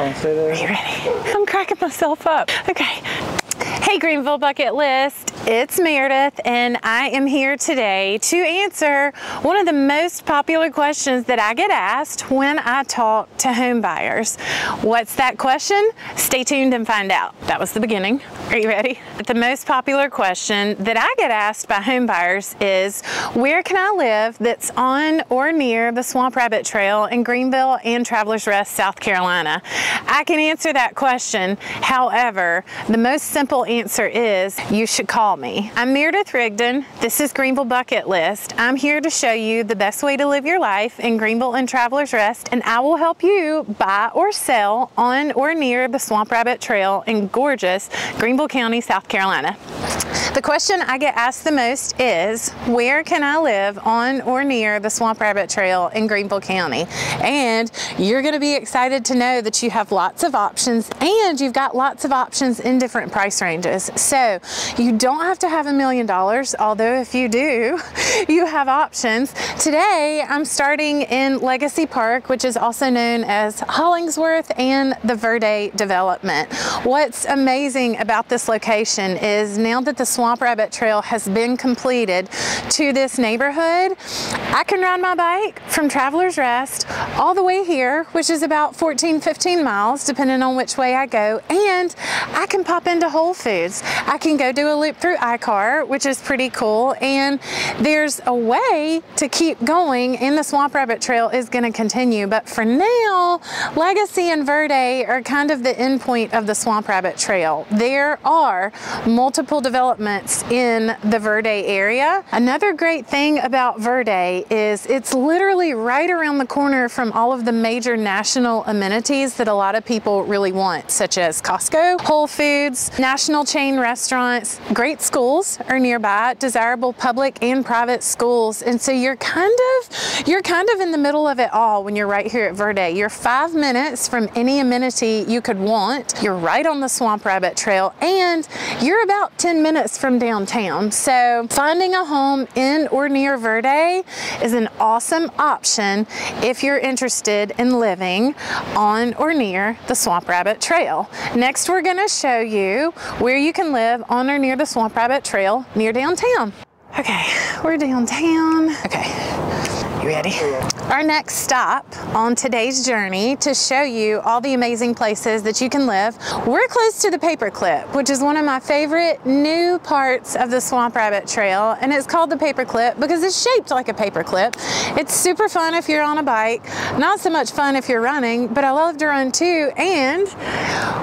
want to say there? Are you ready? I'm cracking myself up. Okay. Hey Greenville Bucket List, it's Meredith and I am here today to answer one of the most popular questions that I get asked when I talk to home buyers. What's that question? Stay tuned and find out. That was the beginning. Are you ready? The most popular question that I get asked by home buyers is, where can I live that's on or near the Swamp Rabbit Trail in Greenville and Travelers Rest, South Carolina? I can answer that question. However, the most simple answer is you should call me. I'm Meredith Rigdon. This is Greenville Bucket List. I'm here to show you the best way to live your life in Greenville and Travelers Rest, and I will help you buy or sell on or near the Swamp Rabbit Trail in gorgeous Greenville County, South Carolina. The question I get asked the most is, where can I live on or near the Swamp Rabbit Trail in Greenville County? And you're going to be excited to know that you have lots of options, and you've got lots of options in different price ranges. So you don't have to have $1 million, although if you do, you have options. Today, I'm starting in Legacy Park, which is also known as Hollingsworth and the Verdae development. What's amazing about this location is now that the Swamp Rabbit Trail has been completed to this neighborhood, I can ride my bike from Travelers Rest all the way here, which is about 14-15 miles, depending on which way I go, and I can pop into Whole Foods. I can go do a loop through iCar, which is pretty cool, and there's a way to keep going, and the Swamp Rabbit Trail is going to continue. But for now, Legacy and Verdae are kind of the end point of the Swamp Rabbit Trail. There are multiple developments in the Verdae area. Another great thing about Verdae is it's literally right around the corner from all of the major national amenities that a lot of people really want, such as Costco, Whole Foods, national chain restaurants. Great schools are nearby, desirable public and private schools, and so you're kind of in the middle of it all when you're right here at Verdae. You're 5 minutes from any amenity you could want. You're right on the Swamp Rabbit Trail, and you're about 10 minutes from downtown. So finding a home in or near Verdae is an awesome option if you're interested in living on or near the Swamp Rabbit Trail. Next, we're going to show you where you can live on or near the Swamp Rabbit Trail near downtown. Okay, we're downtown. Okay, you ready? Our next stop on today's journey to show you all the amazing places that you can live. We're close to the Paperclip, which is one of my favorite new parts of the Swamp Rabbit Trail, and it's called the Paperclip because it's shaped like a paperclip. It's super fun if you're on a bike, not so much fun if you're running, but I love to run too. And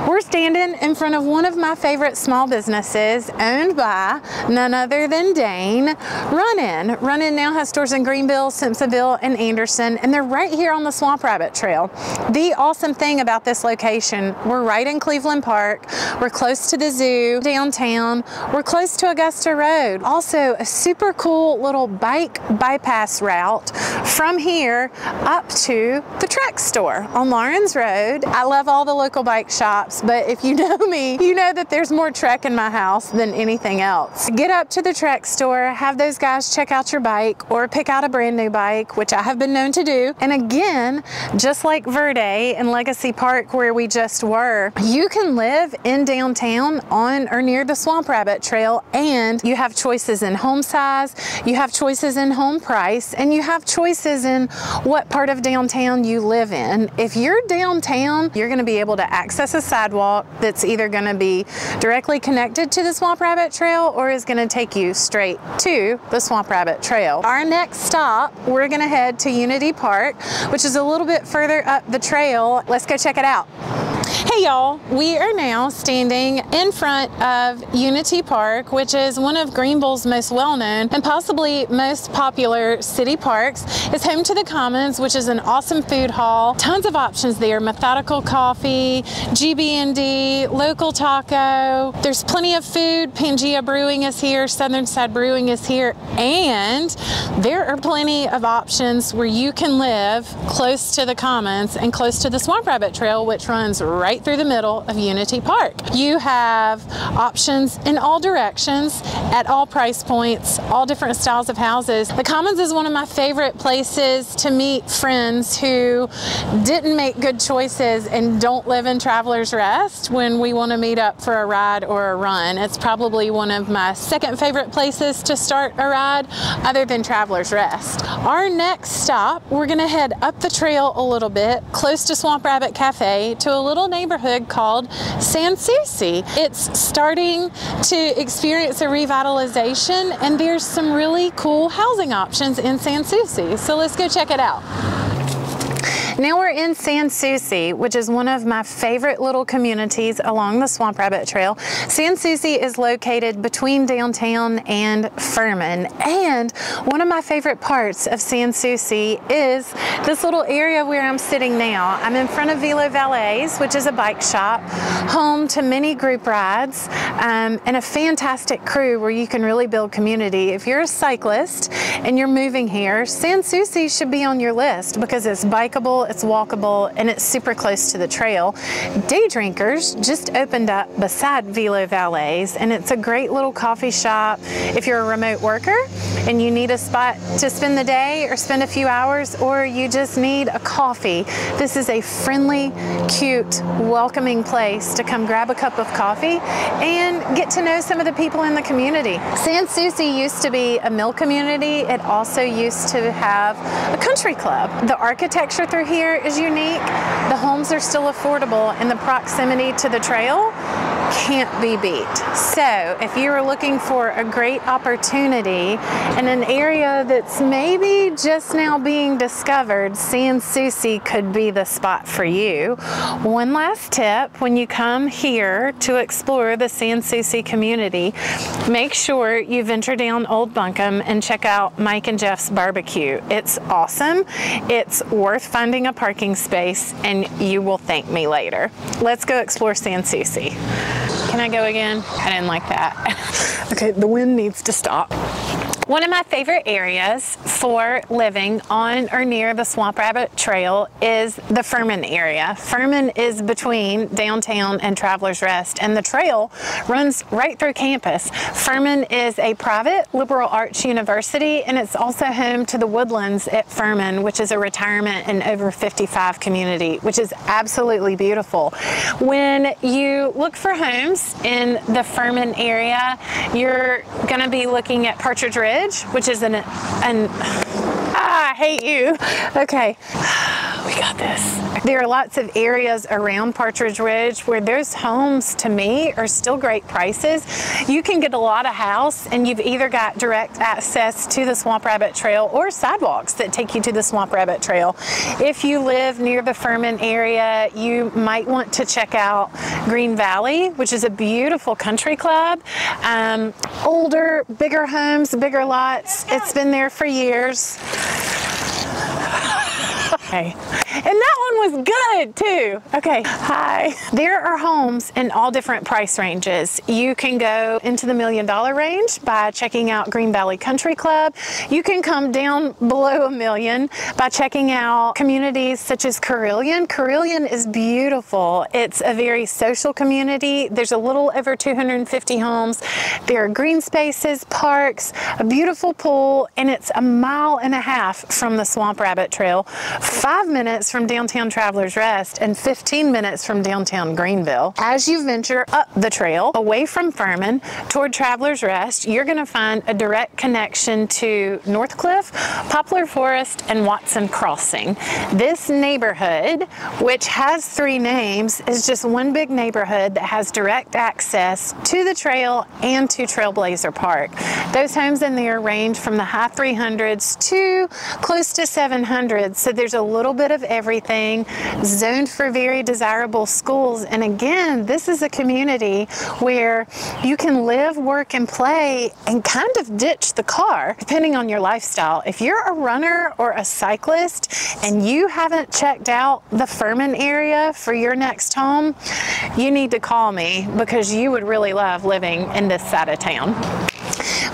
we're standing in front of one of my favorite small businesses owned by none other than Dane, Run-In. Run-In now has stores in Greenville, Simpsonville, and Anderson, and they're right here on the Swamp Rabbit Trail. The awesome thing about this location, we're right in Cleveland Park, we're close to the zoo, downtown, we're close to Augusta Road. Also, a super cool little bike bypass route from here up to the Trek store on Lawrence Road. I love all the local bike shops, but if you know me, you know that there's more Trek in my house than anything else. Get up to the Trek store, have those guys check out your bike or pick out a brand new bike, which I have been known to do. And again, just like Verdae and Legacy Park where we just were, you can live in downtown on or near the Swamp Rabbit Trail, and you have choices in home size, you have choices in home price, and you have choices in what part of downtown you live in. If you're downtown, you're going to be able to access a sidewalk that's either going to be directly connected to the Swamp Rabbit Trail or is going to take you straight to the Swamp Rabbit Trail. Our next stop, we're going to head to Unity Park, which is a little bit further up the trail. Let's go check it out. Hey y'all, we are now standing in front of Unity Park, which is one of Greenville's most well-known and possibly most popular city parks. It's home to the Commons, which is an awesome food hall. Tons of options there, Methodical Coffee, GB&D, local taco. There's plenty of food. Pangea Brewing is here, Southern Side Brewing is here, and there are plenty of options where you can live close to the Commons and close to the Swamp Rabbit Trail, which runs right through the middle of Unity Park. You have options in all directions, at all price points, all different styles of houses. The Commons is one of my favorite places to meet friends who didn't make good choices and don't live in Travelers Rest when we want to meet up for a ride or a run. It's probably one of my second favorite places to start a ride other than Travelers Rest. Our next stop, we're going to head up the trail a little bit, close to Swamp Rabbit Cafe, to a little neighborhood called Sans Souci. It's starting to experience a revitalization, and there's some really cool housing options in Sans Souci. So let's go check it out. Now we're in Sans Souci, which is one of my favorite little communities along the Swamp Rabbit Trail. Sans Souci is located between downtown and Furman, and one of my favorite parts of Sans Souci is this little area where I'm sitting now. I'm in front of Verdae, which is a bike shop, home to many group rides, and a fantastic crew where you can really build community. If you're a cyclist and you're moving here, Sans Souci should be on your list because it's bikeable, it's walkable, and it's super close to the trail. Day Drinkers just opened up beside Verdae, and it's a great little coffee shop if you're a remote worker and you need a spot to spend the day or spend a few hours, or you just need a coffee. This is a friendly, cute, welcoming place to come grab a cup of coffee and get to know some of the people in the community. Sans Souci used to be a mill community. It also used to have a country club. The architecture through here is unique. The homes are still affordable, and the proximity to the trail can't be beat. So if you are looking for a great opportunity in an area that's maybe just now being discovered, Sans Souci could be the spot for you. One last tip: when you come here to explore the Sans Souci community, make sure you venture down Old Buncombe and check out Mike and Jeff's barbecue. It's awesome. It's worth finding a parking space, and you will thank me later. Let's go explore Sans Souci. Can I go again? I didn't like that. Okay, the wind needs to stop. One of my favorite areas for living on or near the Swamp Rabbit Trail is the Furman area. Furman is between downtown and Travelers Rest, and the trail runs right through campus. Furman is a private liberal arts university, and it's also home to the Woodlands at Furman, which is a retirement and over 55 community, which is absolutely beautiful. When you look for homes in the Furman area, you're going to be looking at Partridge Ridge, which is I hate you. Okay, we got this. There are lots of areas around Partridge Ridge where those homes, to me, are still great prices. You can get a lot of house, and you've either got direct access to the Swamp Rabbit Trail or sidewalks that take you to the Swamp Rabbit Trail. If you live near the Furman area, you might want to check out Green Valley, which is a beautiful country club. Older, bigger homes, bigger lots. It's been there for years. Okay. And that one was good too. Okay, hi. There are homes in all different price ranges. You can go into the $1 million range by checking out Green Valley Country Club. You can come down below $1 million by checking out communities such as Carilion. Carilion is beautiful. It's a very social community. There's a little over 250 homes. There are green spaces, parks, a beautiful pool, and it's 1.5 miles from the Swamp Rabbit Trail, 5 minutes from downtown Travelers Rest, and 15 minutes from downtown Greenville. As you venture up the trail away from Furman toward Travelers Rest, you're going to find a direct connection to Northcliff, Poplar Forest, and Watson Crossing. This neighborhood, which has 3 names, is just one big neighborhood that has direct access to the trail and to Trailblazer Park. Those homes in there range from the high 300s to close to 700s, so there's a little bit of everything, zoned for very desirable schools. And again, this is a community where you can live, work, and play and kind of ditch the car depending on your lifestyle. If you're a runner or a cyclist and you haven't checked out the Furman area for your next home, you need to call me because you would really love living in this side of town.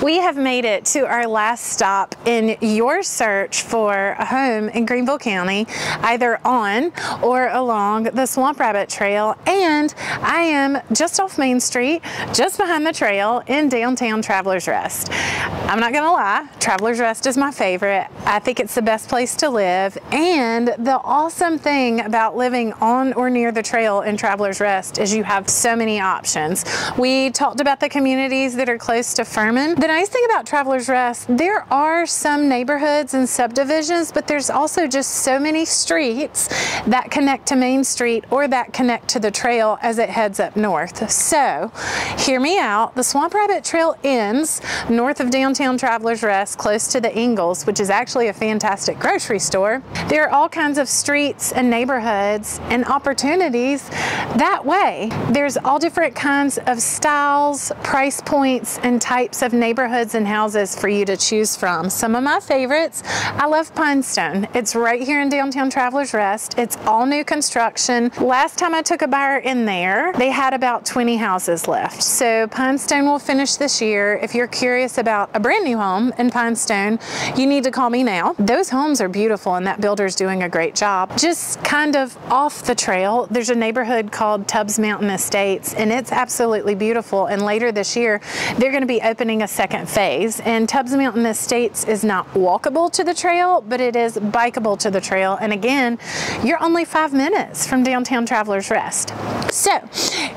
We have made it to our last stop in your search for a home in Greenville County, either on or along the Swamp Rabbit Trail, and I am just off Main Street, just behind the trail in downtown Travelers Rest. I'm not gonna lie, Travelers Rest is my favorite. I think it's the best place to live, and the awesome thing about living on or near the trail in Travelers Rest is you have so many options. We talked about the communities that are close to Furman. The nice thing about Travelers Rest, there are some neighborhoods and subdivisions, but there's also just so many streets that connect to Main Street or that connect to the trail as it heads up north. So, hear me out. The Swamp Rabbit Trail ends north of downtown Travelers Rest, close to the Ingles, which is actually a fantastic grocery store. There are all kinds of streets and neighborhoods and opportunities that way. There's all different kinds of styles, price points, and types of neighborhoods and houses for you to choose from. Some of my favorites, I love Pinestone. It's right here in downtown Travelers Rest. It's all new construction. Last time I took a buyer in there, they had about 20 houses left. So Pinestone will finish this year. If you're curious about a brand new home in Pinestone, you need to call me now. Those homes are beautiful and that builder's doing a great job. Just kind of off the trail, there's a neighborhood called Tubbs Mountain Estates, and it's absolutely beautiful. And later this year, they're going to be opening a second phase. And Tubbs Mountain Estates is not walkable to the trail, but it is bikeable to the trail. And again, you're only 5 minutes from downtown Travelers Rest. So,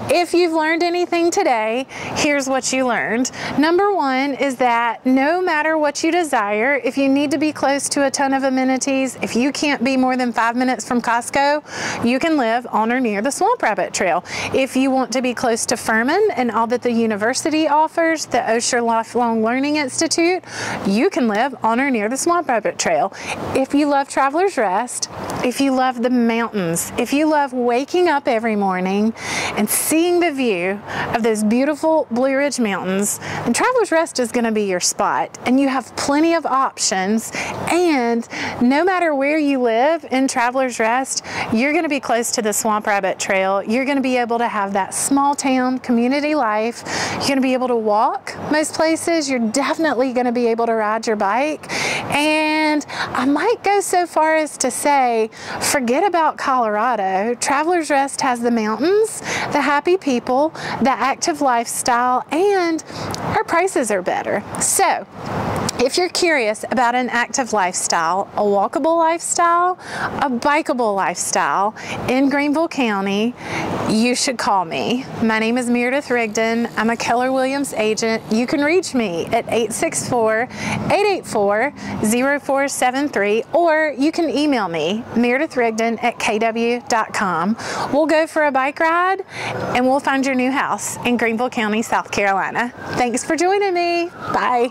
if you've learned anything today, here's what you learned. Number one is that no matter what you desire, if you need to be close to a ton of amenities, if you can't be more than 5 minutes from Costco, you can live on or near the Swamp Rabbit Trail. If you want to be close to Furman and all that the university offers, the Osher Lifelong Learning Institute, you can live on or near the Swamp Rabbit Trail. If you love Travelers Rest, if you love the mountains, if you love waking up every morning and seeing the view of those beautiful Blue Ridge Mountains, then Travelers Rest is going to be your spot. And you have plenty of options, and no matter where you live in Travelers Rest, you're going to be close to the Swamp Rabbit Trail. You're going to be able to have that small town community life. You're going to be able to walk most places. You're definitely going to be able to ride your bike. And I might go so far as to say, forget about Colorado. Travelers Rest has the mountains, the happy people, the active lifestyle, and our prices are better. So, if you're curious about an active lifestyle, a walkable lifestyle, a bikeable lifestyle in Greenville County, you should call me. My name is Meredith Rigdon. I'm a Keller Williams agent. You can reach me at 864-884-0473, or you can email me, meredithrigdon@kw.com. We'll go for a bike ride and we'll find your new house in Greenville County, South Carolina. Thanks for joining me. Bye.